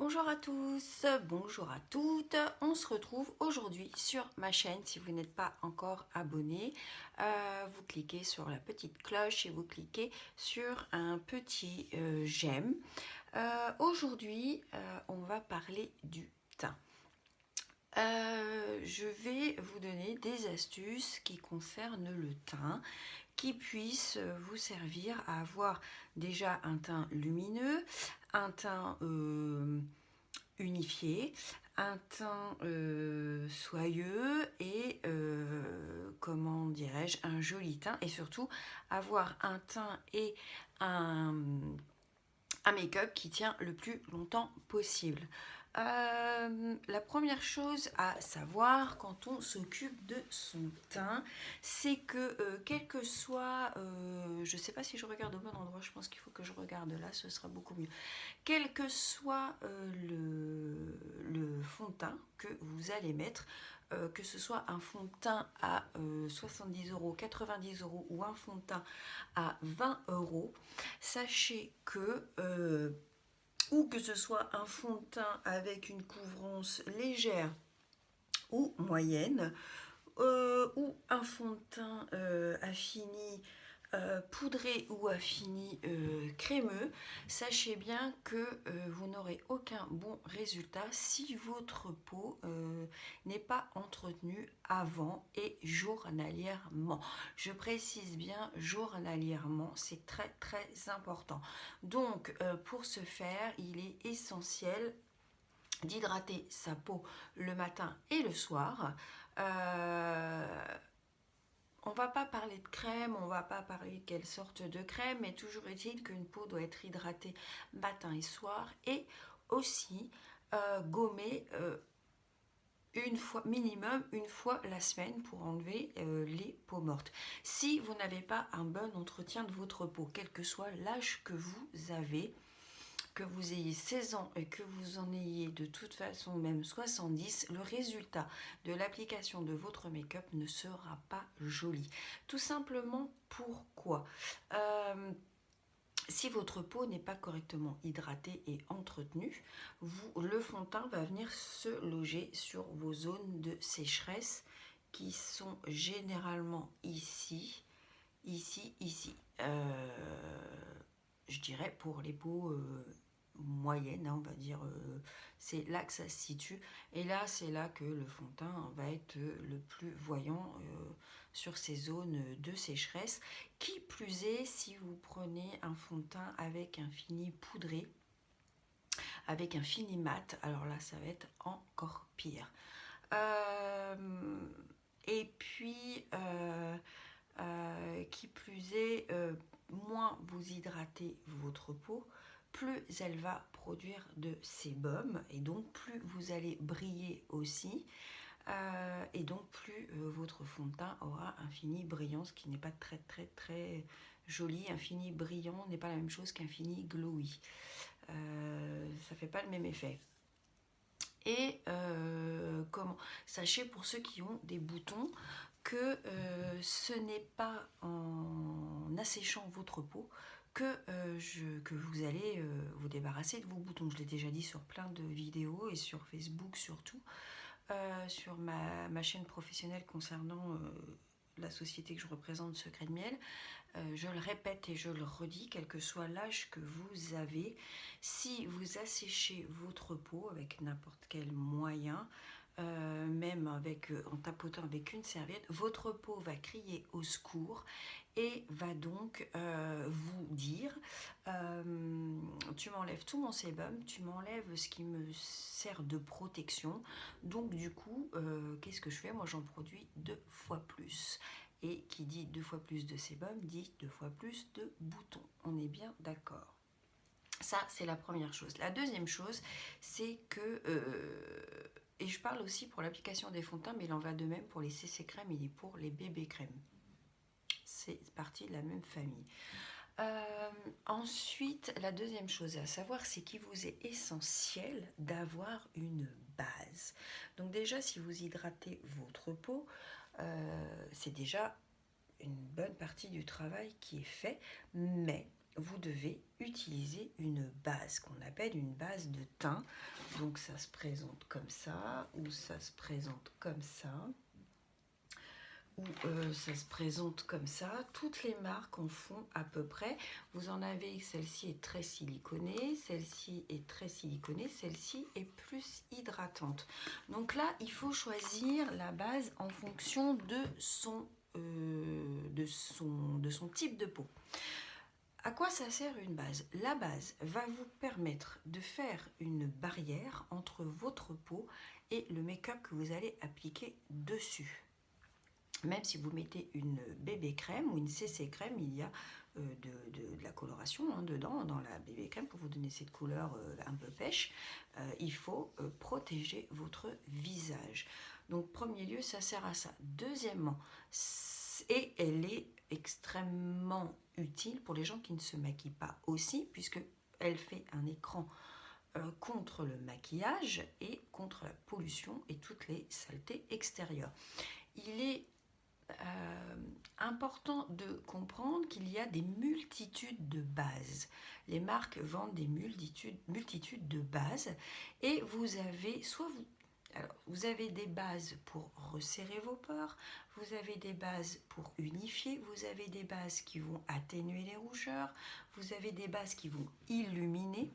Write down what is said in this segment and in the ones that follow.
Bonjour à tous, bonjour à toutes. On se retrouve aujourd'hui sur ma chaîne. Si vous n'êtes pas encore abonné, vous cliquez sur la petite cloche et vous cliquez sur un petit j'aime. Aujourd'hui, on va parler du teint. Je vais vous donner des astuces qui concernent le teint, qui puissent vous servir à avoir déjà un teint lumineux, un teint unifié, un teint soyeux et comment dirais-je, un joli teint, et surtout avoir un teint et un make-up qui tient le plus longtemps possible. La première chose à savoir quand on s'occupe de son teint, c'est que quel que soit, je ne sais pas si je regarde au bon endroit, je pense qu'il faut que je regarde là, ce sera beaucoup mieux. Quel que soit le fond de teint que vous allez mettre, que ce soit un fond de teint à 70 euros, 90 euros ou un fond de teint à 20 euros, sachez que ou que ce soit un fond de teint avec une couvrance légère ou moyenne, ou un fond de teint affini poudré ou affini crémeux, sachez bien que vous n'aurez aucun bon résultat si votre peau n'est pas entretenue avant et journalièrement. Je précise bien journalièrement, c'est très très important. Donc pour ce faire, il est essentiel d'hydrater sa peau le matin et le soir. On va pas parler de crème, on va pas parler de quelle sorte de crème, mais toujours est-il qu'une peau doit être hydratée matin et soir, et aussi gommée une fois minimum une fois la semaine pour enlever les peaux mortes. Si vous n'avez pas un bon entretien de votre peau, quel que soit l'âge que vous avez, que vous ayez 16 ans et que vous en ayez de toute façon même 70, le résultat de l'application de votre make-up ne sera pas joli. Tout simplement pourquoi si votre peau n'est pas correctement hydratée et entretenue, le fond de teint va venir se loger sur vos zones de sécheresse qui sont généralement ici, ici. Je dirais pour les peaux moyennes, hein, on va dire, c'est là que ça se situe. Et là, c'est là que le fond de teint va être le plus voyant sur ces zones de sécheresse. Qui plus est, si vous prenez un fond de teint avec un fini poudré, avec un fini mat, alors là, ça va être encore pire. Et puis, qui plus est, moins vous hydratez votre peau, plus elle va produire de sébum, et donc plus vous allez briller aussi, et donc plus votre fond de teint aura un fini brillant, ce qui n'est pas très très très joli. Un fini brillant n'est pas la même chose qu'un fini glowy, ça fait pas le même effet. Et comment sachez pour ceux qui ont des boutons que ce n'est pas en asséchant votre peau que vous allez vous débarrasser de vos boutons. Je l'ai déjà dit sur plein de vidéos et sur Facebook surtout, sur ma chaîne professionnelle concernant la société que je représente, Secret de Miel. Je le répète et je le redis, quel que soit l'âge que vous avez, si vous asséchez votre peau avec n'importe quel moyen, même en tapotant avec une serviette, votre peau va crier au secours et va donc vous dire tu m'enlèves tout mon sébum, tu m'enlèves ce qui me sert de protection, donc du coup qu'est-ce que je fais? Moi j'en produis 2 fois plus. Et qui dit 2 fois plus de sébum dit 2 fois plus de boutons. On est bien d'accord. Ça, c'est la première chose. La deuxième chose, c'est que, et je parle aussi pour l'application des fonds de teint, mais il en va de même pour les CC crèmes et pour les bébés crèmes. C'est partie de la même famille. Ensuite, la deuxième chose à savoir, c'est qu'il vous est essentiel d'avoir une base. Donc déjà, si vous hydratez votre peau, c'est déjà une bonne partie du travail qui est fait, mais vous devez utiliser une base qu'on appelle une base de teint. Donc ça se présente comme ça, ou ça se présente comme ça, ou ça se présente comme ça. Toutes les marques en font à peu près. Vous en avez, celle-ci est très siliconée, celle-ci est très siliconée, celle-ci est plus hydratante. Donc là, il faut choisir la base en fonction de son type de peau. À quoi ça sert une base? La base va vous permettre de faire une barrière entre votre peau et le make-up que vous allez appliquer dessus. Même si vous mettez une bébé crème ou une CC crème, il y a de la coloration dedans, dans la bébé crème, pour vous donner cette couleur un peu pêche. Il faut protéger votre visage. Donc, premier lieu, ça sert à ça. Deuxièmement, et elle est extrêmement utile pour les gens qui ne se maquillent pas aussi, puisque elle fait un écran contre le maquillage et contre la pollution et toutes les saletés extérieures. Il est important de comprendre qu'il y a des multitudes de bases. Les marques vendent des multitudes de bases et vous avez vous avez des bases pour resserrer vos pores, vous avez des bases pour unifier, vous avez des bases qui vont atténuer les rougeurs, vous avez des bases qui vont illuminer.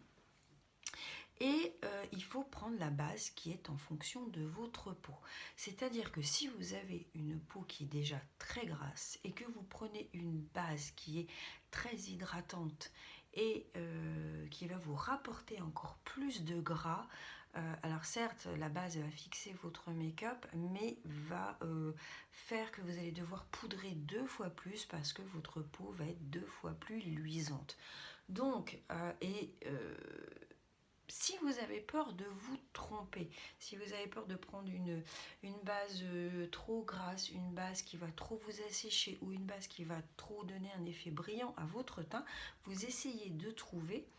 Et il faut prendre la base qui est en fonction de votre peau. C'est-à-dire que si vous avez une peau qui est déjà très grasse et que vous prenez une base qui est très hydratante et qui va vous rapporter encore plus de gras, alors certes, la base va fixer votre make-up, mais va faire que vous allez devoir poudrer 2 fois plus parce que votre peau va être 2 fois plus luisante. Donc, si vous avez peur de vous tromper, si vous avez peur de prendre une base trop grasse, une base qui va trop vous assécher ou une base qui va trop donner un effet brillant à votre teint, vous essayez de trouver,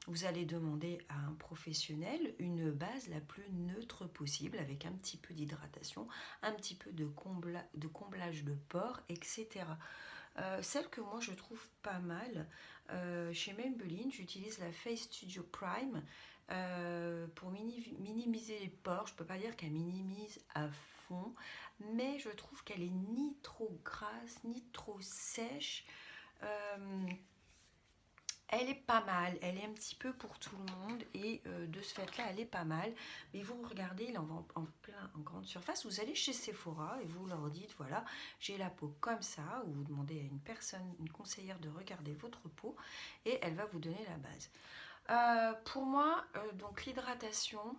vous allez demander à un professionnel une base la plus neutre possible avec un petit peu d'hydratation, un petit peu de comblage de pores, etc. Celle que moi je trouve pas mal, chez Maybelline, j'utilise la Face Studio Prime pour minimiser les pores. Je peux pas dire qu'elle minimise à fond, mais je trouve qu'elle est ni trop grasse ni trop sèche. Elle est pas mal, elle est un petit peu pour tout le monde et de ce fait là elle est pas mal, mais vous regardez, il en vend en grande surface. Vous allez chez Sephora et vous leur dites voilà, j'ai la peau comme ça, ou vous demandez à une personne, une conseillère, de regarder votre peau et elle va vous donner la base. Pour moi, donc l'hydratation,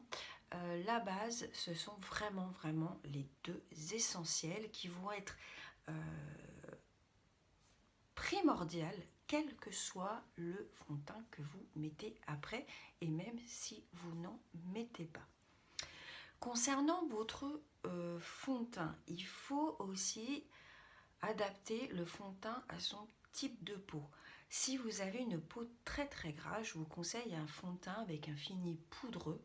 la base, ce sont vraiment les deux essentiels qui vont être primordiales, quel que soit le fond de teint que vous mettez après, et même si vous n'en mettez pas. Concernant votre fond de teint, il faut aussi adapter le fond de teint à son type de peau. Si vous avez une peau très grasse, je vous conseille un fond de teint avec un fini poudreux.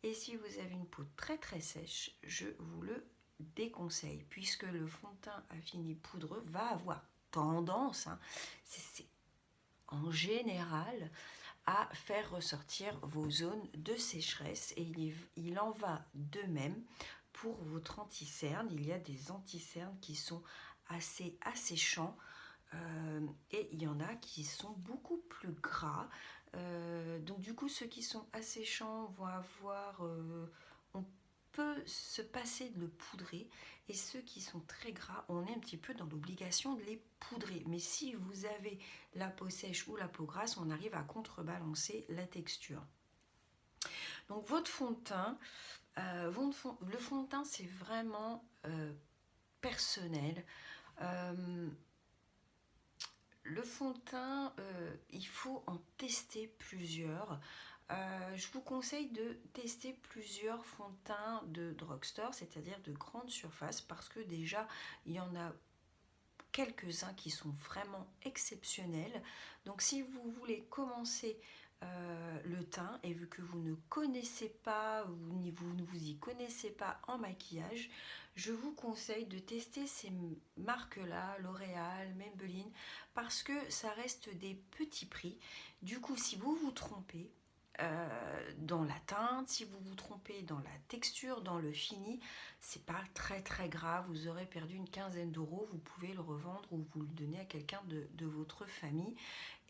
Et si vous avez une peau très sèche, je vous le déconseille, puisque le fond de teint à fini poudreux va avoir tendance, c'est en général, à faire ressortir vos zones de sécheresse, et il en va de même pour votre anti-cerne. Il y a des anti-cernes qui sont assez asséchants et il y en a qui sont beaucoup plus gras. Donc du coup, ceux qui sont asséchants vont avoir... on peut se passer de le poudrer, et ceux qui sont très gras, on est un petit peu dans l'obligation de les poudrer. Mais si vous avez la peau sèche ou la peau grasse, on arrive à contrebalancer la texture. Donc votre fond de teint, le fond de teint, c'est vraiment personnel. Le fond de teint, il faut en tester plusieurs. Je vous conseille de tester plusieurs fonds de teint de drugstore, c'est-à-dire de grande surface, parce que déjà, il y en a quelques-uns qui sont vraiment exceptionnels. Donc si vous voulez commencer le teint, et vu que vous ne connaissez pas, vous ne vous y connaissez pas en maquillage, je vous conseille de tester ces marques-là, L'Oréal, Maybelline, parce que ça reste des petits prix. Du coup, si vous vous trompez dans la teinte, si vous vous trompez dans la texture, dans le fini, c'est pas très grave. Vous aurez perdu une quinzaine d'euros, vous pouvez le revendre ou vous le donner à quelqu'un de votre famille.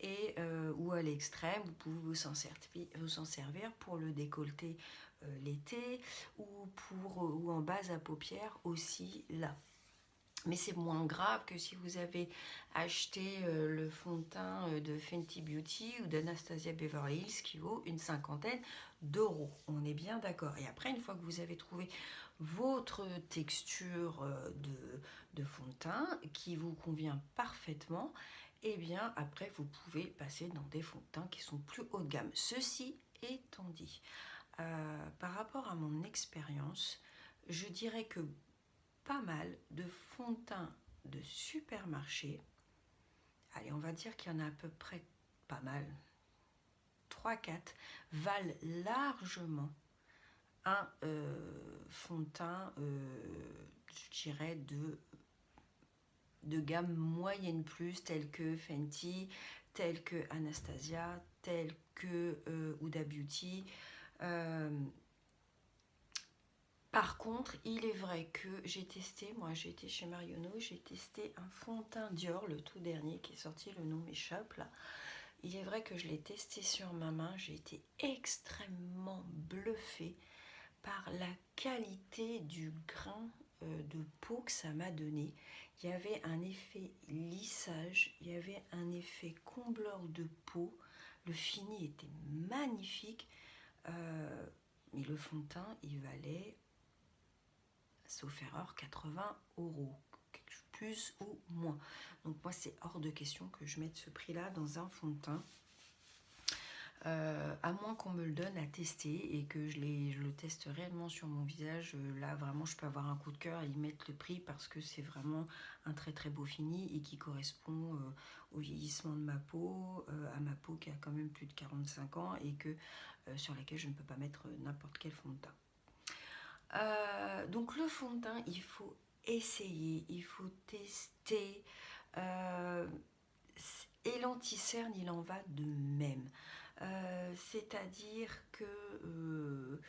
Et, ou à l'extrême, vous pouvez vous en servir pour le décolleté l'été, ou en base à paupières aussi là. Mais c'est moins grave que si vous avez acheté le fond de teint de Fenty Beauty ou d'Anastasia Beverly Hills qui vaut une cinquantaine d'euros. On est bien d'accord. Et après, une fois que vous avez trouvé votre texture de fond de teint qui vous convient parfaitement, et bien après, vous pouvez passer dans des fonds de teint qui sont plus haut de gamme. Ceci étant dit, par rapport à mon expérience, je dirais que pas mal de fonds de teint de supermarché. Allez, on va dire qu'il y en a à peu près pas mal, 3-4, valent largement un fond de teint, je dirais, de gamme moyenne plus, tel que Fenty, tel que Anastasia, tel que Huda Beauty. Par contre, il est vrai que j'ai testé, moi j'ai été chez Marionneau, j'ai testé un fond de teint Dior, le tout dernier qui est sorti, le nom m'échappe là. Il est vrai que je l'ai testé sur ma main, j'ai été extrêmement bluffée par la qualité du grain de peau que ça m'a donné. Il y avait un effet lissage, il y avait un effet combleur de peau, le fini était magnifique, mais le fond de teint il valait, sauf erreur, 80 euros, plus ou moins. Donc moi c'est hors de question que je mette ce prix là dans un fond de teint, à moins qu'on me le donne à tester et que je le teste réellement sur mon visage. Là vraiment je peux avoir un coup de cœur et y mettre le prix parce que c'est vraiment un très beau fini et qui correspond au vieillissement de ma peau, à ma peau qui a quand même plus de 45 ans et que sur laquelle je ne peux pas mettre n'importe quel fond de teint. Donc le fond de teint, il faut essayer, il faut tester. Et l'anti-cerne, il en va de même. C'est-à-dire que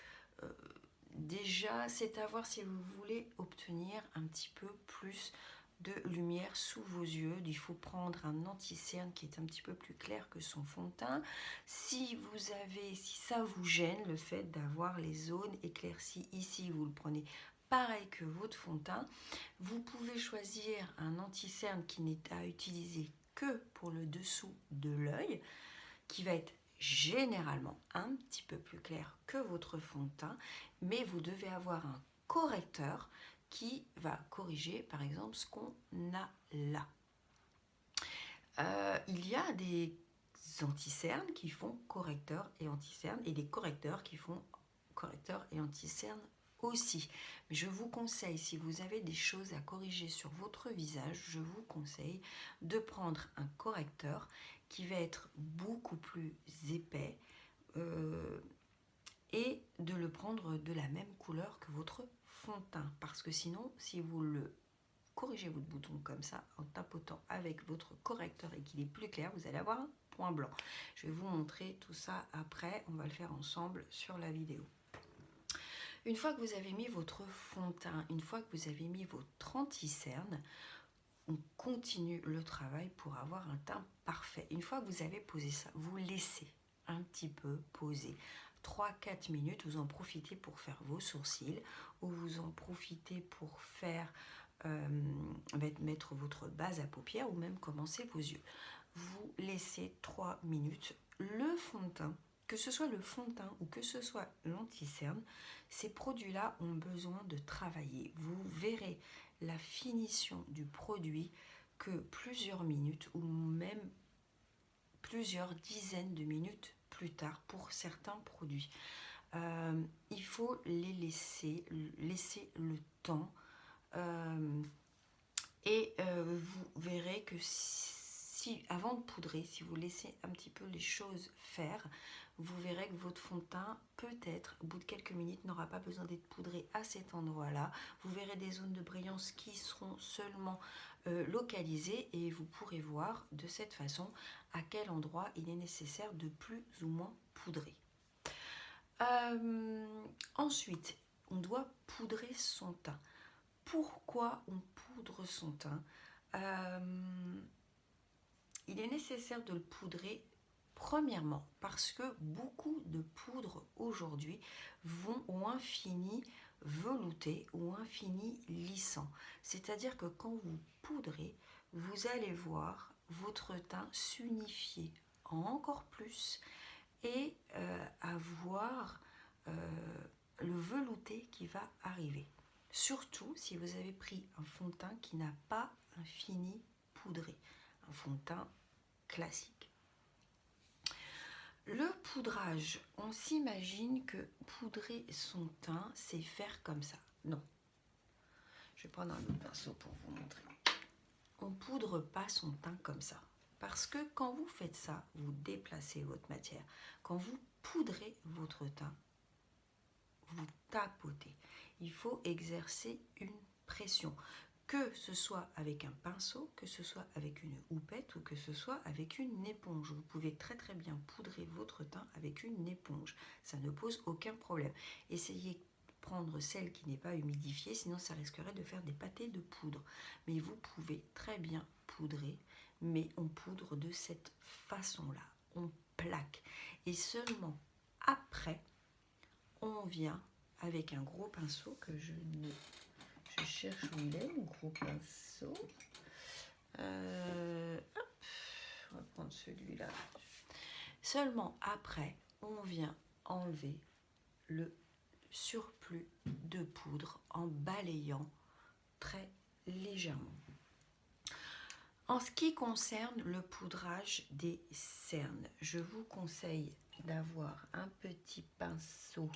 déjà, c'est à voir si vous voulez obtenir un petit peu plus de lumière sous vos yeux. Il faut prendre un anti-cerne qui est un petit peu plus clair que son fond de teint. Si ça vous gêne le fait d'avoir les zones éclaircies ici, vous le prenez pareil que votre fond de teint. Vous pouvez choisir un anti-cerne qui n'est à utiliser que pour le dessous de l'œil, qui va être généralement un petit peu plus clair que votre fond de teint, mais vous devez avoir un correcteur qui va corriger par exemple ce qu'on a là. Il y a des anti-cernes qui font correcteur et anti-cerne et des correcteurs qui font correcteur et anti-cerne aussi. Mais je vous conseille, si vous avez des choses à corriger sur votre visage, je vous conseille de prendre un correcteur qui va être beaucoup plus épais et de le prendre de la même couleur que votre fond de teint. Parce que sinon, si vous le corrigez votre bouton comme ça, en tapotant avec votre correcteur et qu'il est plus clair, vous allez avoir un point blanc. Je vais vous montrer tout ça après, on va le faire ensemble sur la vidéo. Une fois que vous avez mis votre fond de teint, une fois que vous avez mis votre anti-cerne, on continue le travail pour avoir un teint parfait. Une fois que vous avez posé ça, vous laissez un petit peu poser. 3-4 minutes, vous en profitez pour faire vos sourcils ou vous en profitez pour faire mettre votre base à paupières ou même commencer vos yeux. Vous laissez 3 minutes. Le fond de teint, que ce soit le fond de teint ou que ce soit l'anti-cerne, ces produits-là ont besoin de travailler. Vous verrez la finition du produit que plusieurs minutes ou même plusieurs dizaines de minutes plus tard pour certains produits. Il faut les laisser le temps et vous verrez que si avant de poudrer, si vous laissez un petit peu les choses faire, vous verrez que votre fond de teint, peut-être, au bout de quelques minutes, n'aura pas besoin d'être poudré à cet endroit-là. Vous verrez des zones de brillance qui seront seulement localisées et vous pourrez voir de cette façon à quel endroit il est nécessaire de plus ou moins poudrer. Ensuite, on doit poudrer son teint. Pourquoi on poudre son teint? Il est nécessaire de le poudrer premièrement parce que beaucoup de poudres aujourd'hui ont un fini velouté ou un fini lissant. C'est-à-dire que quand vous poudrez, vous allez voir votre teint s'unifier encore plus et avoir le velouté qui va arriver. Surtout si vous avez pris un fond de teint qui n'a pas un fini poudré, un fond de teint classique. Le poudrage, on s'imagine que poudrer son teint, c'est faire comme ça. Non. Je vais prendre un autre pinceau pour vous montrer. On ne poudre pas son teint comme ça. Parce que quand vous faites ça, vous déplacez votre matière. Quand vous poudrez votre teint, vous tapotez. Il faut exercer une pression. Que ce soit avec un pinceau, que ce soit avec une houppette ou que ce soit avec une éponge. Vous pouvez très très bien poudrer votre teint avec une éponge. Ça ne pose aucun problème. Essayez de prendre celle qui n'est pas humidifiée, sinon ça risquerait de faire des pâtés de poudre. Mais vous pouvez très bien poudrer, mais on poudre de cette façon-là. On plaque. Et seulement après, on vient avec un gros pinceau que je cherche où il est, mon gros pinceau. Hop, on va prendre celui-là. Seulement après, on vient enlever le surplus de poudre en balayant très légèrement. En ce qui concerne le poudrage des cernes, je vous conseille d'avoir un petit pinceau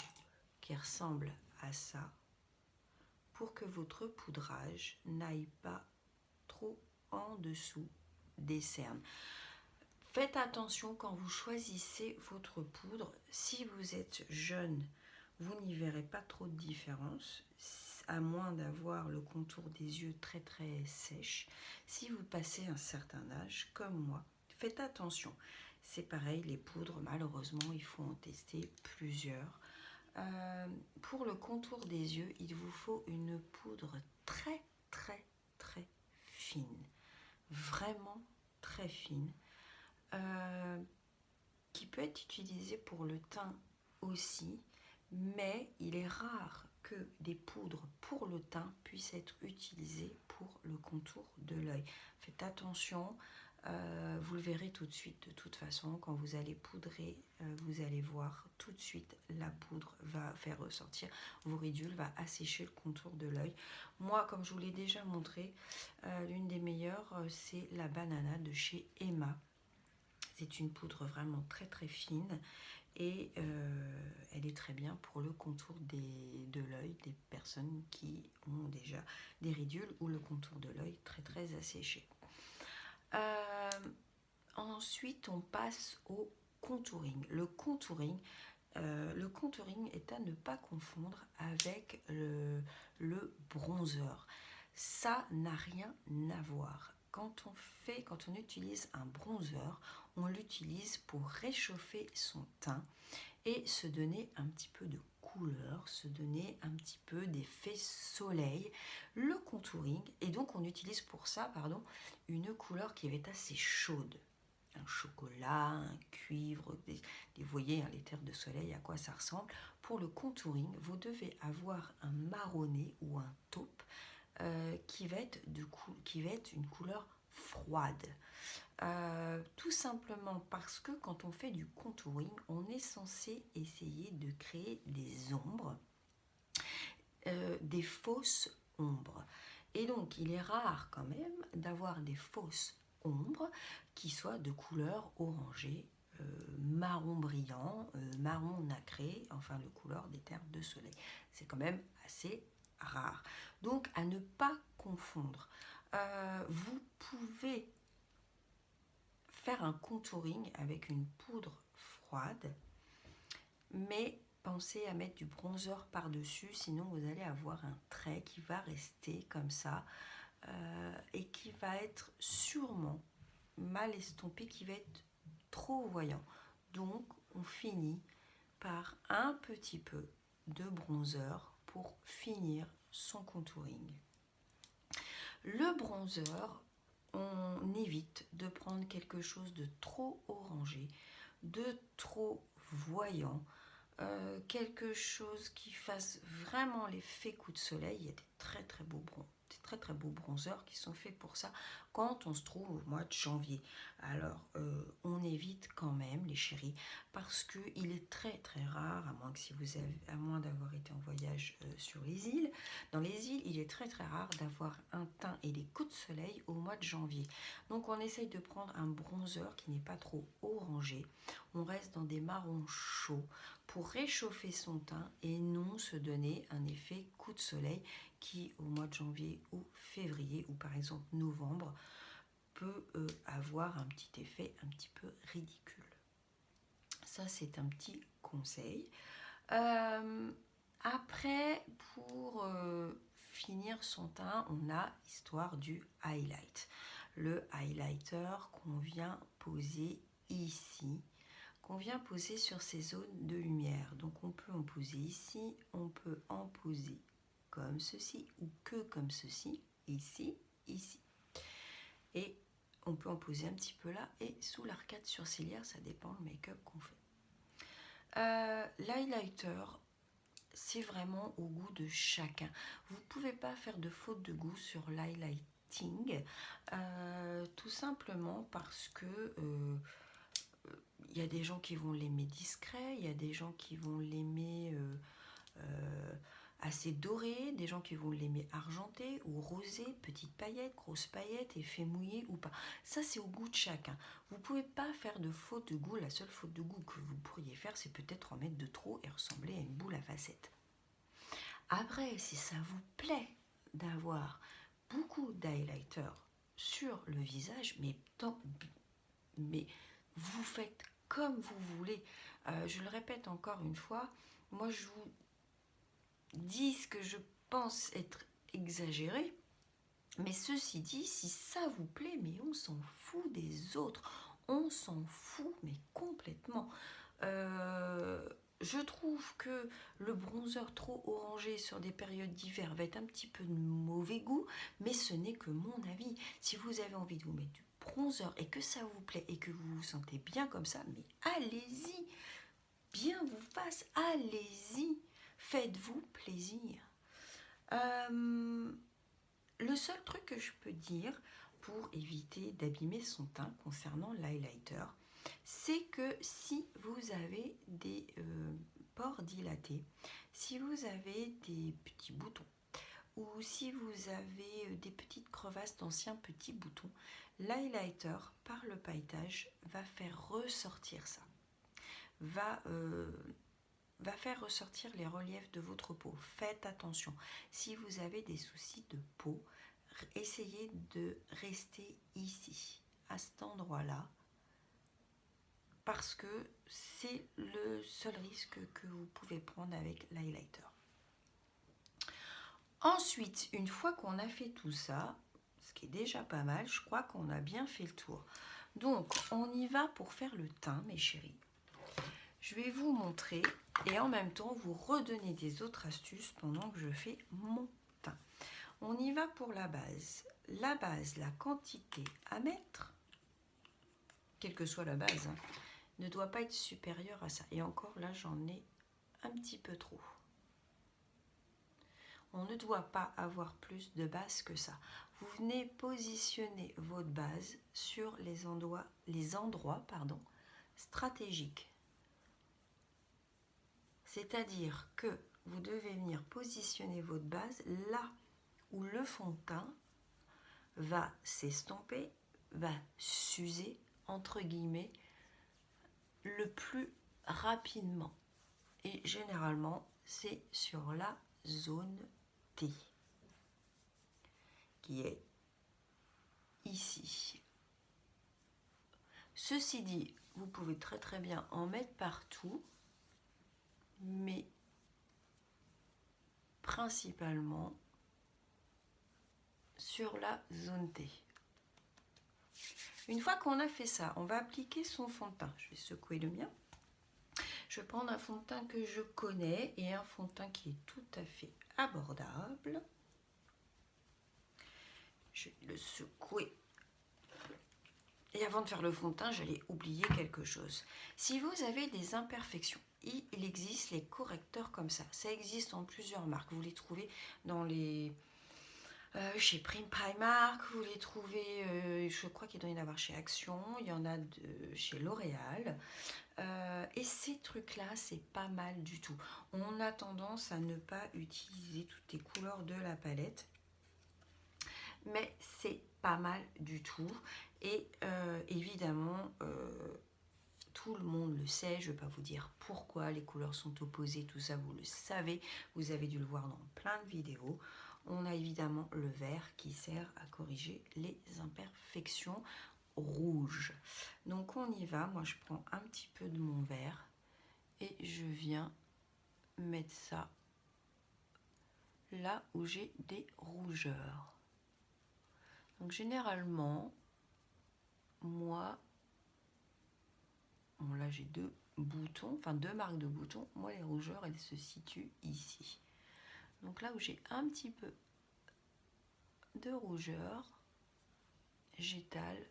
qui ressemble à ça pour que votre poudrage n'aille pas trop en dessous des cernes. Faites attention quand vous choisissez votre poudre. Si vous êtes jeune, vous n'y verrez pas trop de différence, à moins d'avoir le contour des yeux très très sèche. Si vous passez un certain âge, comme moi, faites attention. C'est pareil, les poudres, malheureusement, il faut en tester plusieurs. Pour le contour des yeux, il vous faut une poudre très très très fine, vraiment très fine, qui peut être utilisée pour le teint aussi, mais il est rare que des poudres pour le teint puissent être utilisées pour le contour de l'œil. Faites attention. Vous le verrez tout de suite de toute façon, quand vous allez poudrer, vous allez voir tout de suite la poudre va faire ressortir vos ridules, va assécher le contour de l'œil. Moi, comme je vous l'ai déjà montré, l'une des meilleures, c'est la Banana de chez Emma. C'est une poudre vraiment très très fine et elle est très bien pour le contour de l'œil des personnes qui ont déjà des ridules ou le contour de l'œil très très asséché. Ensuite, on passe au contouring. Le contouring est à ne pas confondre avec le bronzer. Ça n'a rien à voir. Quand on utilise un bronzer, on l'utilise pour réchauffer son teint et se donner un petit peu de couleur, se donner un petit peu d'effet soleil. Le contouring, et donc on utilise pour ça, une couleur qui va être assez chaude. Un chocolat, un cuivre, vous voyez les terres de soleil, à quoi ça ressemble. Pour le contouring, vous devez avoir un marronné ou un taupe qui va être une couleur froide. Tout simplement parce que quand on fait du contouring, on est censé essayer de créer des ombres, des fausses ombres. Et donc, il est rare quand même d'avoir des fausses ombres qui soient de couleur orangée, marron brillant, marron nacré, enfin le couleur des terres de soleil. C'est quand même assez rare. Donc, à ne pas confondre. Vous pouvez faire un contouring avec une poudre froide, mais pensez à mettre du bronzer par-dessus, sinon vous allez avoir un trait qui va rester comme ça et qui va être sûrement mal estompé, qui va être trop voyant. Donc on finit par un petit peu de bronzer pour finir son contouring. Le bronzer, on évite de prendre quelque chose de trop orangé, de trop voyant, quelque chose qui fasse vraiment l'effet coup de soleil. Il y a des très beaux bronzers qui sont faits pour ça quand on se trouve au mois de janvier. Alors on évite quand même les chéris, parce que il est très rare, à moins d'avoir été en voyage sur les îles. Dans les îles, il est très rare d'avoir un teint et des coups de soleil au mois de janvier. Donc on essaye de prendre un bronzer qui n'est pas trop orangé. On reste dans des marrons chauds pour réchauffer son teint et non se donner un effet coup de soleil qui, au mois de janvier ou février, ou par exemple novembre, peut avoir un petit effet un petit peu ridicule. Ça, c'est un petit conseil. Après, pour finir son teint, on a l'histoire du highlight. Le highlighter qu'on vient poser ici, qu'on vient poser sur ces zones de lumière. Donc on peut en poser ici, on peut en poser comme ceci ou que comme ceci, ici, ici. Et on peut en poser un petit peu là et sous l'arcade sourcilière, ça dépend le make-up qu'on fait. L'highlighter, c'est vraiment au goût de chacun. Vous ne pouvez pas faire de faute de goût sur l'highlighting, tout simplement parce que il y a des gens qui vont l'aimer discret, il y a des gens qui vont l'aimer assez doré, des gens qui vont l'aimer argenté ou rosé, petites paillettes, grosses paillettes, effet mouillé ou pas. Ça, c'est au goût de chacun. Vous ne pouvez pas faire de faute de goût. La seule faute de goût que vous pourriez faire, c'est peut-être en mettre de trop et ressembler à une boule à facettes. Après, si ça vous plaît d'avoir beaucoup d'highlighter sur le visage, mais vous faites comme vous voulez. Je le répète encore une fois, moi je vous dis ce que je pense être exagéré, mais ceci dit, si ça vous plaît, mais on s'en fout des autres, on s'en fout, mais complètement. Je trouve que le bronzer trop orangé sur des périodes d'hiver va être un petit peu de mauvais goût, mais ce n'est que mon avis. Si vous avez envie de vous mettre du bronzer et que ça vous plaît et que vous vous sentez bien comme ça, mais allez-y, bien vous fasse, allez-y, faites-vous plaisir. Le seul truc que je peux dire pour éviter d'abîmer son teint concernant l'highlighter, c'est que si vous avez des pores dilatés, si vous avez des petits boutons, ou si vous avez des petites crevasses d'anciens petits boutons, l'highlighter, par le pailletage, va faire ressortir ça. Va faire ressortir les reliefs de votre peau. Faites attention. Si vous avez des soucis de peau, essayez de rester ici, à cet endroit-là, parce que c'est le seul risque que vous pouvez prendre avec l'highlighter. Ensuite, une fois qu'on a fait tout ça, ce qui est déjà pas mal, je crois qu'on a bien fait le tour. Donc, on y va pour faire le teint, mes chéris. Je vais vous montrer et en même temps vous redonner des autres astuces pendant que je fais mon teint. On y va pour la base. La base, la quantité à mettre, quelle que soit la base, hein, ne doit pas être supérieure à ça. Et encore là, j'en ai un petit peu trop. On ne doit pas avoir plus de base que ça. Vous venez positionner votre base sur les endroits stratégiques. C'est-à-dire que vous devez venir positionner votre base là où le fond de teint va s'estomper, va s'user, entre guillemets, le plus rapidement. Et généralement, c'est sur la zone T, qui est ici. Ceci dit, vous pouvez très bien en mettre partout, mais principalement sur la zone T. Une fois qu'on a fait ça, on va appliquer son fond de teint. Je vais secouer le mien. Je vais prendre un fond de teint que je connais et un fond de teint qui est tout à fait abordable. Je vais le secouer. Et avant de faire le fond de teint, j'allais oublier quelque chose. Si vous avez des imperfections, il existe les correcteurs comme ça. Ça existe en plusieurs marques. Vous les trouvez dans les... chez Primark, vous les trouvez, je crois qu'il doit y en avoir chez Action, il y en a chez L'Oréal. Et ces trucs-là, c'est pas mal du tout. On a tendance à ne pas utiliser toutes les couleurs de la palette, mais c'est pas mal du tout. Et évidemment, tout le monde le sait, je ne vais pas vous dire pourquoi les couleurs sont opposées, tout ça vous le savez, vous avez dû le voir dans plein de vidéos. On a évidemment le vert qui sert à corriger les imperfections rouges. Donc on y va, moi je prends un petit peu de mon vert et je viens mettre ça là où j'ai des rougeurs. Donc généralement, moi, bon là j'ai deux boutons, enfin deux marques de boutons, moi les rougeurs elles se situent ici. Donc là où j'ai un petit peu de rougeur, j'étale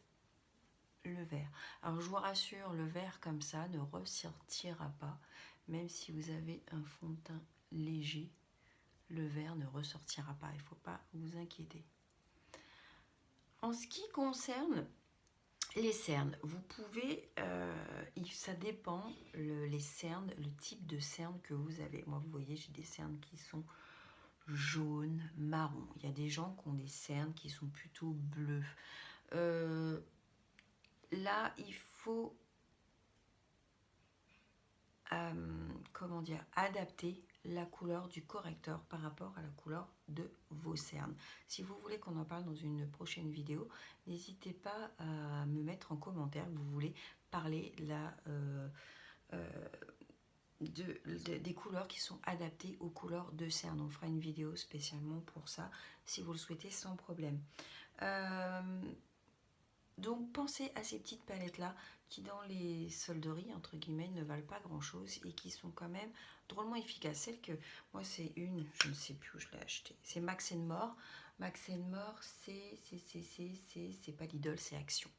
le vert. Alors je vous rassure, le vert comme ça ne ressortira pas, même si vous avez un fond de teint léger, le vert ne ressortira pas, il ne faut pas vous inquiéter. En ce qui concerne les cernes, vous pouvez, ça dépend les cernes, le type de cernes que vous avez. Moi, vous voyez, j'ai des cernes qui sont jaunes, marron. Il y a des gens qui ont des cernes qui sont plutôt bleues. Là, il faut, comment dire, adapter la couleur du correcteur par rapport à la couleur de vos cernes. Si vous voulez qu'on en parle dans une prochaine vidéo, n'hésitez pas à me mettre en commentaire que vous voulez parler là, des couleurs qui sont adaptées aux couleurs de cernes. On fera une vidéo spécialement pour ça, si vous le souhaitez, sans problème. Donc pensez à ces petites palettes là qui dans les solderies entre guillemets ne valent pas grand chose et qui sont quand même drôlement efficaces. Celle que moi c'est une, je ne sais plus où je l'ai achetée, c'est Max & More. Max & More c'est pas Lidl, c'est Action.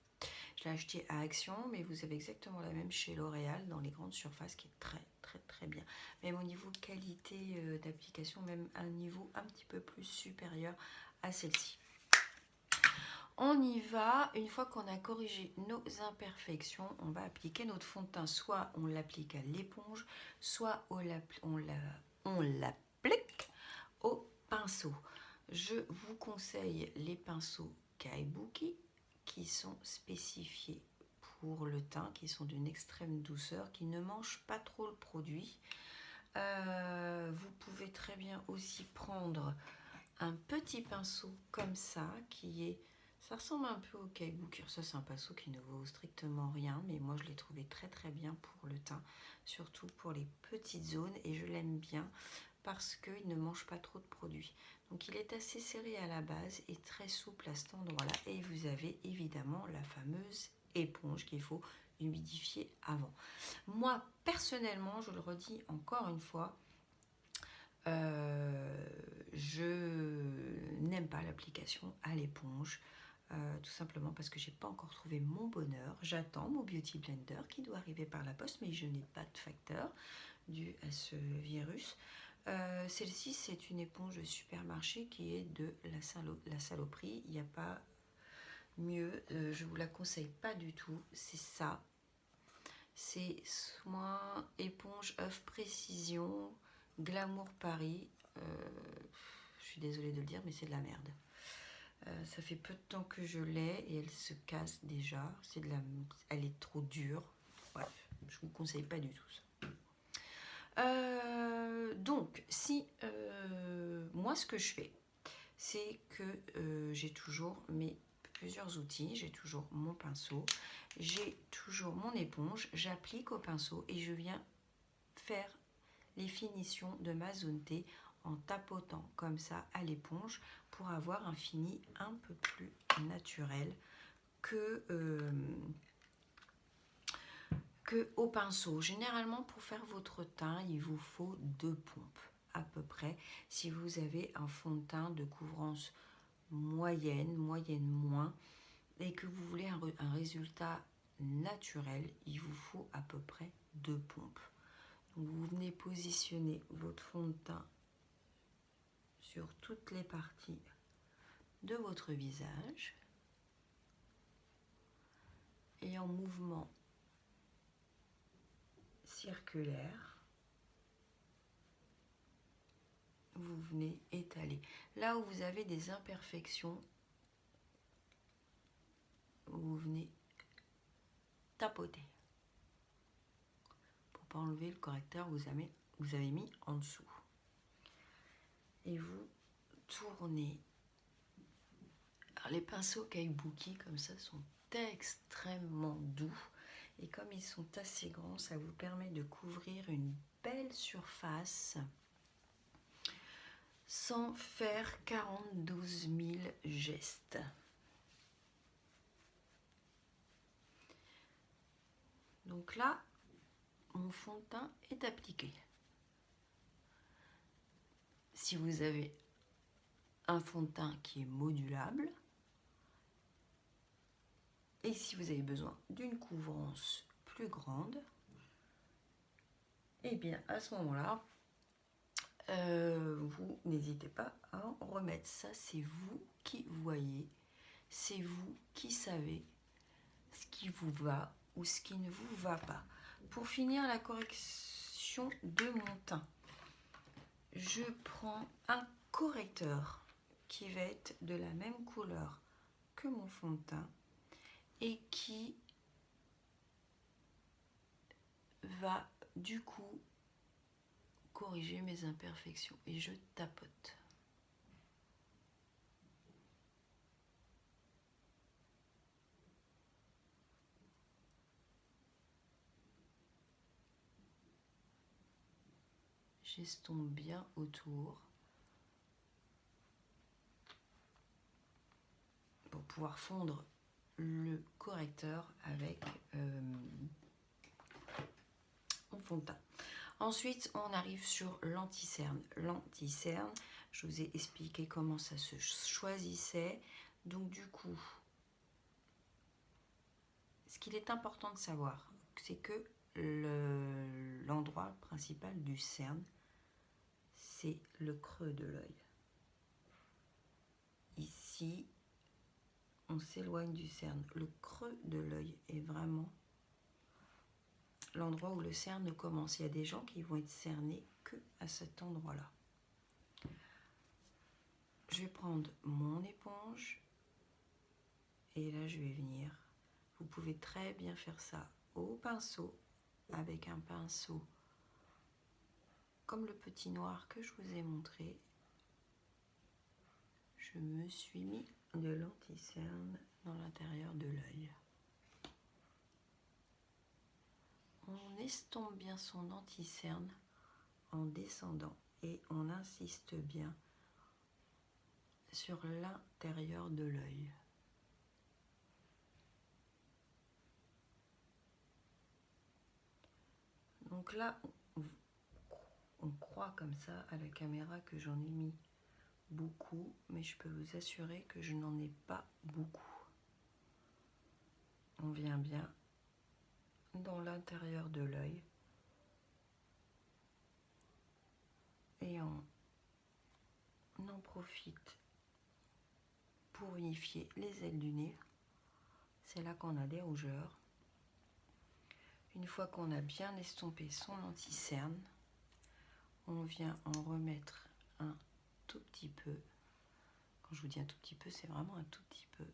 Je l'ai acheté à Action, mais vous avez exactement la même chez L'Oréal dans les grandes surfaces qui est très bien. Même au niveau qualité d'application, même un niveau un petit peu plus supérieur à celle-ci. On y va, une fois qu'on a corrigé nos imperfections, on va appliquer notre fond de teint. Soit on l'applique à l'éponge, soit on l'applique au pinceau. Je vous conseille les pinceaux Kaibuki qui sont spécifiés pour le teint, qui sont d'une extrême douceur, qui ne mangent pas trop le produit. Vous pouvez très bien aussi prendre un petit pinceau comme ça, ça ressemble un peu au Kaibuki. Ça c'est un pinceau qui ne vaut strictement rien, mais moi je l'ai trouvé très bien pour le teint, surtout pour les petites zones, et je l'aime bien parce qu'il ne mange pas trop de produits. Donc il est assez serré à la base et très souple à cet endroit-là. Et vous avez évidemment la fameuse éponge qu'il faut humidifier avant. Moi, personnellement, je le redis encore une fois, je n'aime pas l'application à l'éponge. Tout simplement parce que j'ai pas encore trouvé mon bonheur. J'attends mon Beauty Blender qui doit arriver par la poste, mais je n'ai pas de facteur dû à ce virus. Celle-ci, c'est une éponge de supermarché qui est de la saloperie. Il n'y a pas mieux. Je vous la conseille pas du tout. C'est ça. C'est soin éponge œuf précision Glamour Paris. Je suis désolée de le dire, mais c'est de la merde. Ça fait peu de temps que je l'ai et elle se casse déjà. Elle est trop dure. Bref, je vous conseille pas du tout ça. Donc, si moi ce que je fais, c'est que j'ai toujours mes plusieurs outils. J'ai toujours mon pinceau, j'ai toujours mon éponge. J'applique au pinceau et je viens faire les finitions de ma zone T en tapotant comme ça à l'éponge pour avoir un fini un peu plus naturel que au pinceau. Généralement, pour faire votre teint, il vous faut 2 pompes à peu près. Si vous avez un fond de teint de couvrance moyenne moins, et que vous voulez un résultat naturel, il vous faut à peu près 2 pompes. Donc, vous venez positionner votre fond de teint sur toutes les parties de votre visage et en mouvement circulaire, vous venez étaler. Là où vous avez des imperfections, vous venez tapoter pour pas enlever le correcteur que vous avez mis en dessous. Et vous tournez. Alors, les pinceaux Kabuki comme ça sont extrêmement doux et comme ils sont assez grands, ça vous permet de couvrir une belle surface sans faire 42 000 gestes. Donc là, mon fond de teint est appliqué. Si vous avez un fond de teint qui est modulable, et si vous avez besoin d'une couvrance plus grande, et bien à ce moment-là, vous n'hésitez pas à en remettre. Ça, c'est vous qui voyez, c'est vous qui savez ce qui vous va ou ce qui ne vous va pas. Pour finir la correction de mon teint, je prends un correcteur qui va être de la même couleur que mon fond de teint et qui va du coup corriger mes imperfections et je tapote. J'estompe bien autour pour pouvoir fondre le correcteur avec mon fond de teint. Ensuite, on arrive sur l'anti-cerne. L'anti-cerne, je vous ai expliqué comment ça se choisissait. Donc du coup, ce qu'il est important de savoir, c'est que l'endroit principal du cerne, c'est le creux de l'œil. Ici, on s'éloigne du cerne. Le creux de l'œil est vraiment l'endroit où le cerne commence. Il y a des gens qui vont être cernés que à cet endroit-là. Je vais prendre mon éponge et là je vais venir. Vous pouvez très bien faire ça au pinceau, avec un pinceau comme le petit noir que je vous ai montré. Je me suis mis de l'anti-cerne dans l'intérieur de l'œil. On estompe bien son anti-cerne en descendant et on insiste bien sur l'intérieur de l'œil. Donc là, on croit comme ça à la caméra que j'en ai mis beaucoup, mais je peux vous assurer que je n'en ai pas beaucoup. On vient bien dans l'intérieur de l'œil et on en profite pour unifier les ailes du nez. C'est là qu'on a des rougeurs. Une fois qu'on a bien estompé son anti-cerne, on vient en remettre un tout petit peu. Quand je vous dis un tout petit peu, c'est vraiment un tout petit peu.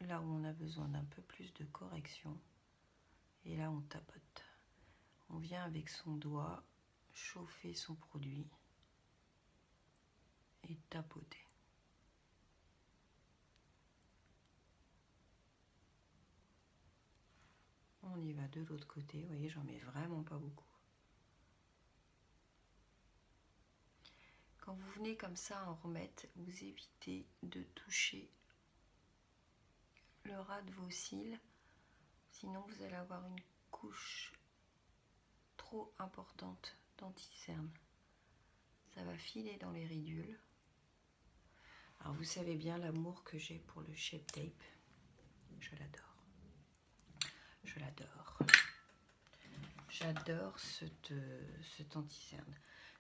Là où on a besoin d'un peu plus de correction. Et là, on tapote. On vient avec son doigt chauffer son produit et tapoter. On y va de l'autre côté. Vous voyez, j'en mets vraiment pas beaucoup. Quand vous venez comme ça en remettre, vous évitez de toucher le ras de vos cils. Sinon, vous allez avoir une couche trop importante d'anti-cerne. Ça va filer dans les ridules. Alors, vous savez bien l'amour que j'ai pour le Shape Tape. Je l'adore. Je l'adore. J'adore cet anti-cerne.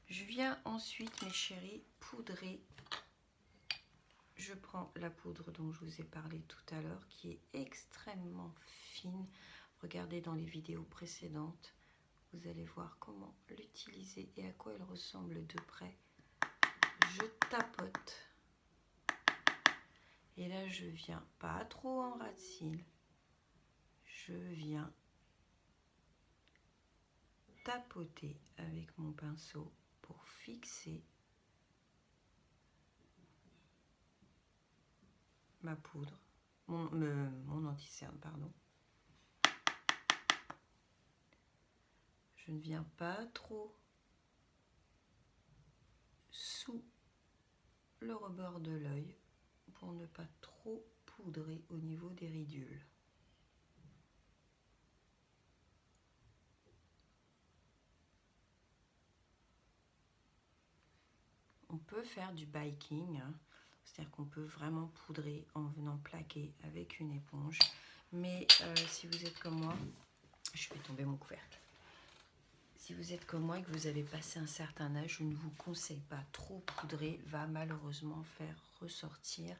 Je viens ensuite, mes chéris, poudrer. Je prends la poudre dont je vous ai parlé tout à l'heure, qui est extrêmement fine. Regardez dans les vidéos précédentes. Vous allez voir comment l'utiliser et à quoi elle ressemble de près. Je tapote. Et là, je viens pas trop en ras de cils. Je viens tapoter avec mon pinceau pour fixer ma poudre, mon anti-cerne, pardon. Je ne viens pas trop sous le rebord de l'œil pour ne pas trop poudrer au niveau des ridules. On peut faire du biking, hein. C'est-à-dire qu'on peut vraiment poudrer en venant plaquer avec une éponge. Mais si vous êtes comme moi, je fais tomber mon couvercle. Si vous êtes comme moi et que vous avez passé un certain âge, je ne vous conseille pas. Trop poudrer va malheureusement faire ressortir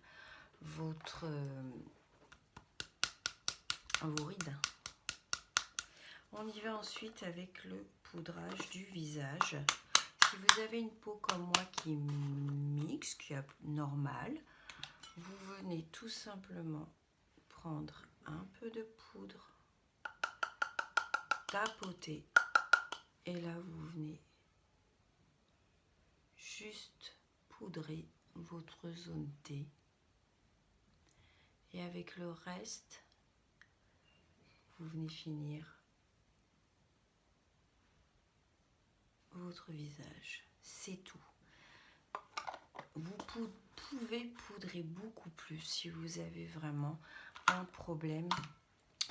vos rides. On y va ensuite avec le poudrage du visage. Si vous avez une peau comme moi qui est mixte, qui est normale, vous venez tout simplement prendre un peu de poudre, tapoter, et là vous venez juste poudrer votre zone T. Et avec le reste, vous venez finir votre visage. C'est tout. Vous pouvez poudrer beaucoup plus si vous avez vraiment un problème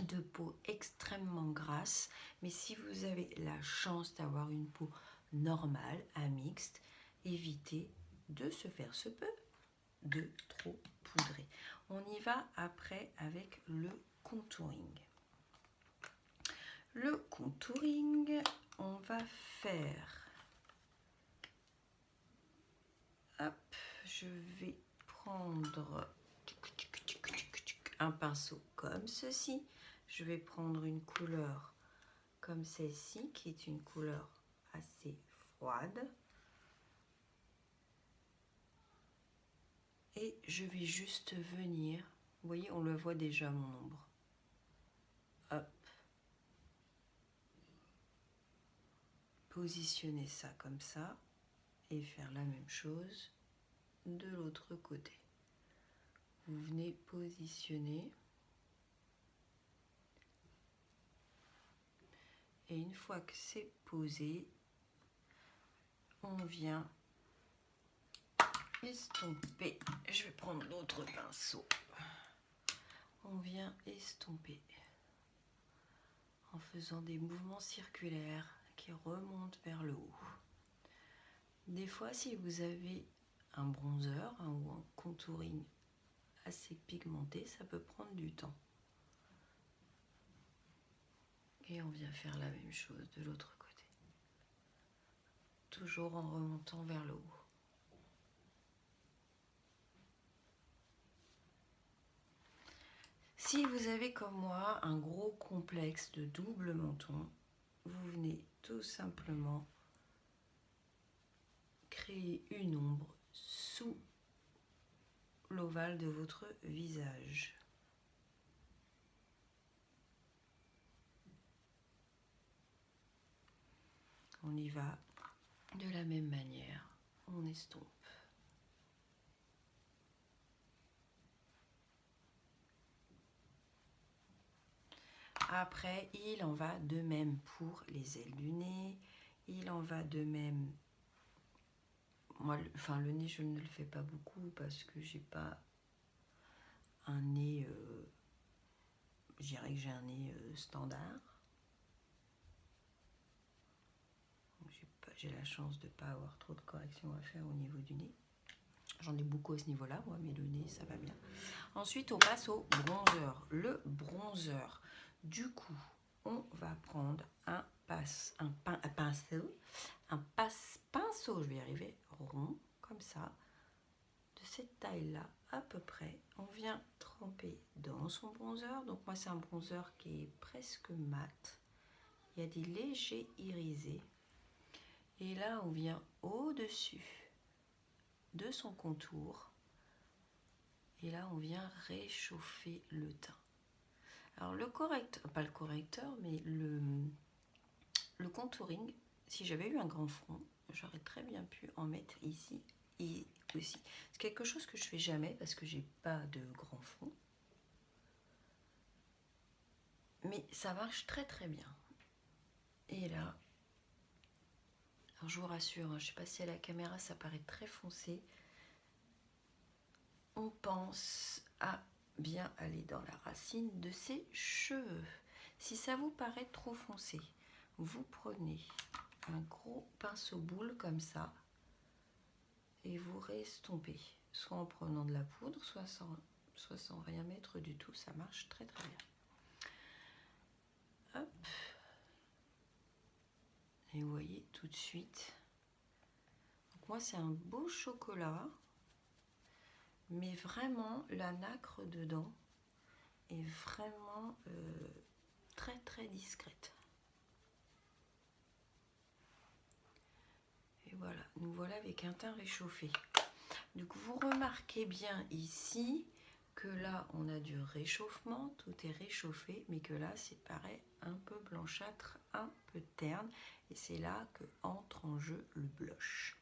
de peau extrêmement grasse. Mais si vous avez la chance d'avoir une peau normale, à mixte, évitez de se faire ce peu de trop poudrer. On y va après avec le contouring. Le contouring, on va faire... Hop, je vais prendre un pinceau comme ceci. Je vais prendre une couleur comme celle-ci, qui est une couleur assez froide. Et je vais juste venir, vous voyez, on le voit déjà mon ombre. Hop. Positionner ça comme ça et faire la même chose de l'autre côté. Vous venez positionner. Et une fois que c'est posé, on vient estomper. Je vais prendre l'autre pinceau. On vient estomper en faisant des mouvements circulaires qui remontent vers le haut. Des fois, si vous avez un bronzer ou un contouring assez pigmenté, ça peut prendre du temps. Et on vient faire la même chose de l'autre côté. Toujours en remontant vers le haut. Si vous avez comme moi un gros complexe de double menton, vous venez tout simplement créer une ombre sous l'ovale de votre visage. On y va de la même manière, on estompe. Après, il en va de même pour les ailes du nez. Il en va de même. Moi, le nez, je ne le fais pas beaucoup parce que j'ai pas un nez. Je dirais que j'ai un nez standard. J'ai la chance de ne pas avoir trop de corrections à faire au niveau du nez. J'en ai beaucoup à ce niveau-là, moi, mais le nez, ça va bien. Ensuite, on passe au bronzer. Le bronzer, du coup, on va prendre un pinceau, je vais y arriver, rond, comme ça, de cette taille-là, à peu près. On vient tremper dans son bronzer. Donc, moi, c'est un bronzer qui est presque mat. Il y a des légers irisés. Et là, on vient au-dessus de son contour. Et là, on vient réchauffer le teint. Alors, le correcteur, pas le correcteur, mais le contouring, si j'avais eu un grand front, j'aurais très bien pu en mettre ici et aussi. C'est quelque chose que je fais jamais parce que j'ai pas de grand front. Mais ça marche très très bien. Et là, alors je vous rassure, je ne sais pas si à la caméra ça paraît très foncé. On pense à bien aller dans la racine de ses cheveux. Si ça vous paraît trop foncé, vous prenez un gros pinceau boule comme ça et vous restompez, soit en prenant de la poudre, soit sans rien mettre du tout. Ça marche très très bien. Hop. Et vous voyez tout de suite. Donc moi c'est un beau chocolat, mais vraiment la nacre dedans est vraiment très très discrète. Et voilà, nous voilà avec un teint réchauffé. Donc vous remarquez bien ici que là on a du réchauffement, tout est réchauffé, mais que là c'est pareil, un peu blanchâtre, un peu terne, et c'est là que entre en jeu le blush.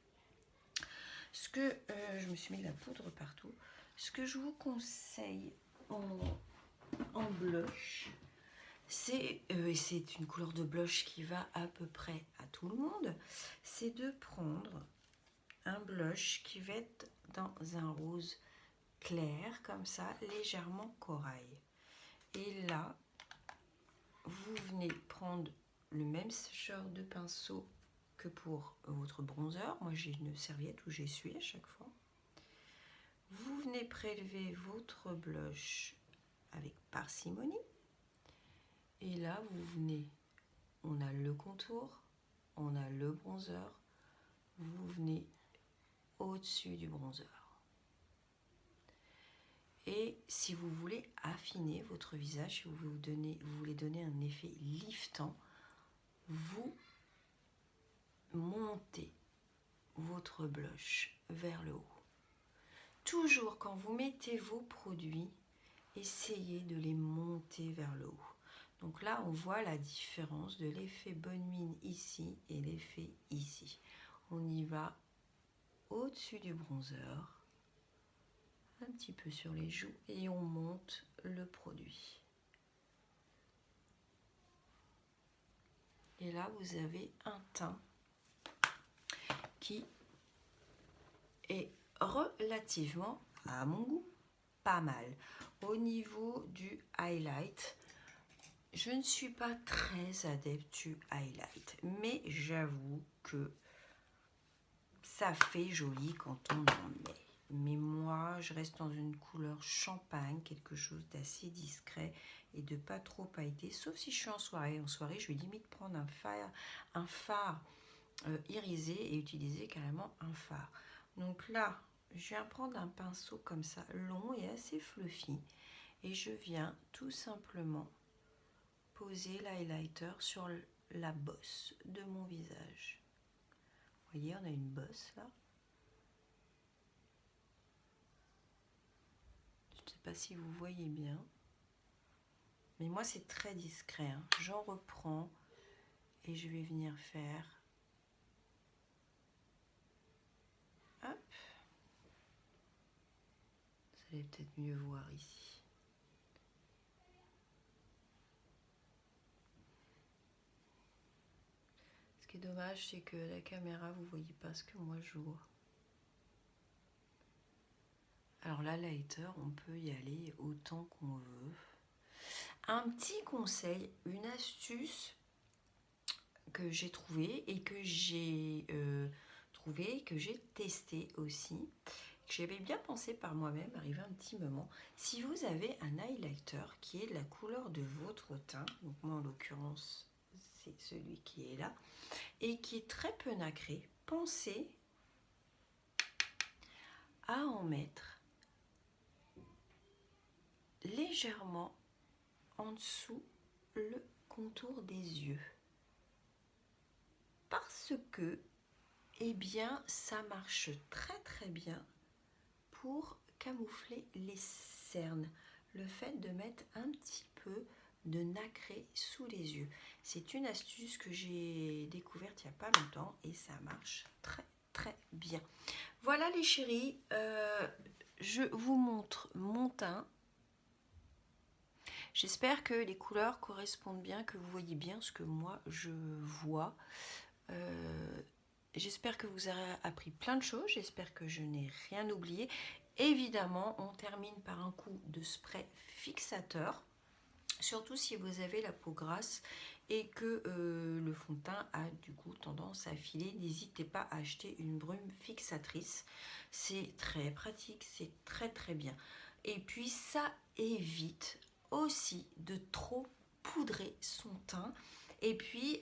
Ce que je me suis mis de la poudre partout. Ce que je vous conseille en blush, c'est une couleur de blush qui va à peu près à tout le monde, c'est de prendre un blush qui va être dans un rose clair, comme ça, légèrement corail. Et là, vous venez prendre le même genre de pinceau que pour votre bronzer. Moi, j'ai une serviette où j'essuie à chaque fois. Vous venez prélever votre blush avec parcimonie. Et là, vous venez, on a le contour, on a le bronzer. Vous venez au-dessus du bronzer. Et si vous voulez affiner votre visage, si vous voulez donner un effet liftant, vous montez votre blush vers le haut. Toujours quand vous mettez vos produits, essayez de les monter vers le haut. Donc là, on voit la différence de l'effet bonne mine ici et l'effet ici. On y va au-dessus du bronzer, un petit peu sur les joues, et on monte le produit. Et là, vous avez un teint qui est relativement, à mon goût, pas mal. Au niveau du highlight, je ne suis pas très adepte du highlight, mais j'avoue que ça fait joli quand on en met. Mais moi, je reste dans une couleur champagne, quelque chose d'assez discret et de pas trop pailleté, sauf si je suis en soirée. En soirée, je vais limite prendre un fard irisé et utiliser carrément un fard. Donc là, je viens prendre un pinceau comme ça, long et assez fluffy, et je viens tout simplement poser l'highlighter sur la bosse de mon visage. Vous voyez, on a une bosse là. Je ne sais pas si vous voyez bien, mais moi c'est très discret, hein. J'en reprends et je vais venir faire, hop, vous allez peut-être mieux voir ici. qui est dommage, c'est que la caméra, vous voyez pas ce que moi je vois. Alors l'highlighter, on peut y aller autant qu'on veut. Un petit conseil, une astuce que j'ai trouvé et que j'ai testé aussi, que j'avais bien pensé par moi-même, arrivé un petit moment. Si vous avez un highlighter qui est de la couleur de votre teint, donc moi en l'occurrence c'est celui qui est là, et qui est très peu nacré, pensez à en mettre légèrement en dessous le contour des yeux. Parce que, eh bien, ça marche très très bien pour camoufler les cernes. Le fait de mettre un petit peu de nacré sous les yeux. C'est une astuce que j'ai découverte il n'y a pas longtemps et ça marche très très bien. Voilà les chéris, je vous montre mon teint. J'espère que les couleurs correspondent bien, que vous voyez bien ce que moi je vois. J'espère que vous aurez appris plein de choses, j'espère que je n'ai rien oublié. Évidemment, on termine par un coup de spray fixateur, surtout si vous avez la peau grasse et que le fond de teint a du coup tendance à filer. N'hésitez pas à acheter une brume fixatrice, c'est très pratique, c'est très très bien. Et puis ça évite aussi de trop poudrer son teint. Et puis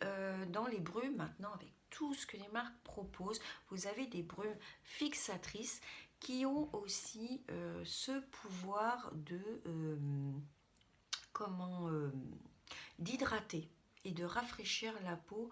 dans les brumes maintenant, avec tout ce que les marques proposent, vous avez des brumes fixatrices qui ont aussi ce pouvoir de d'hydrater et de rafraîchir la peau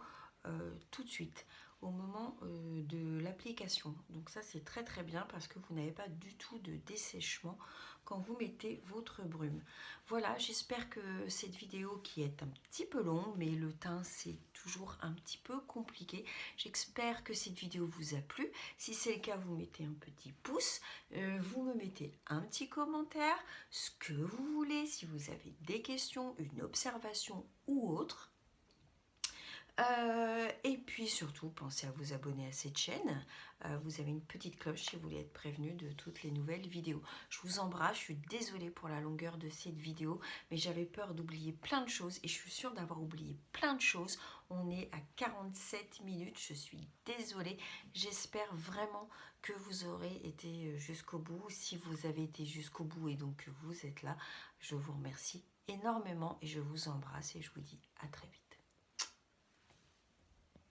tout de suite au moment de l'application. Donc ça c'est très très bien parce que vous n'avez pas du tout de dessèchement quand vous mettez votre brume. Voilà, j'espère que cette vidéo qui est un petit peu longue, mais le teint c'est toujours un petit peu compliqué. J'espère que cette vidéo vous a plu. Si c'est le cas, vous mettez un petit pouce, vous me mettez un petit commentaire, ce que vous voulez, si vous avez des questions, une observation ou autre. Et puis surtout, pensez à vous abonner à cette chaîne. Vous avez une petite cloche si vous voulez être prévenu de toutes les nouvelles vidéos. Je vous embrasse, je suis désolée pour la longueur de cette vidéo, mais j'avais peur d'oublier plein de choses et je suis sûre d'avoir oublié plein de choses. On est à 47 minutes, je suis désolée. J'espère vraiment que vous aurez été jusqu'au bout. Si vous avez été jusqu'au bout et donc que vous êtes là, je vous remercie énormément et je vous embrasse et je vous dis à très vite.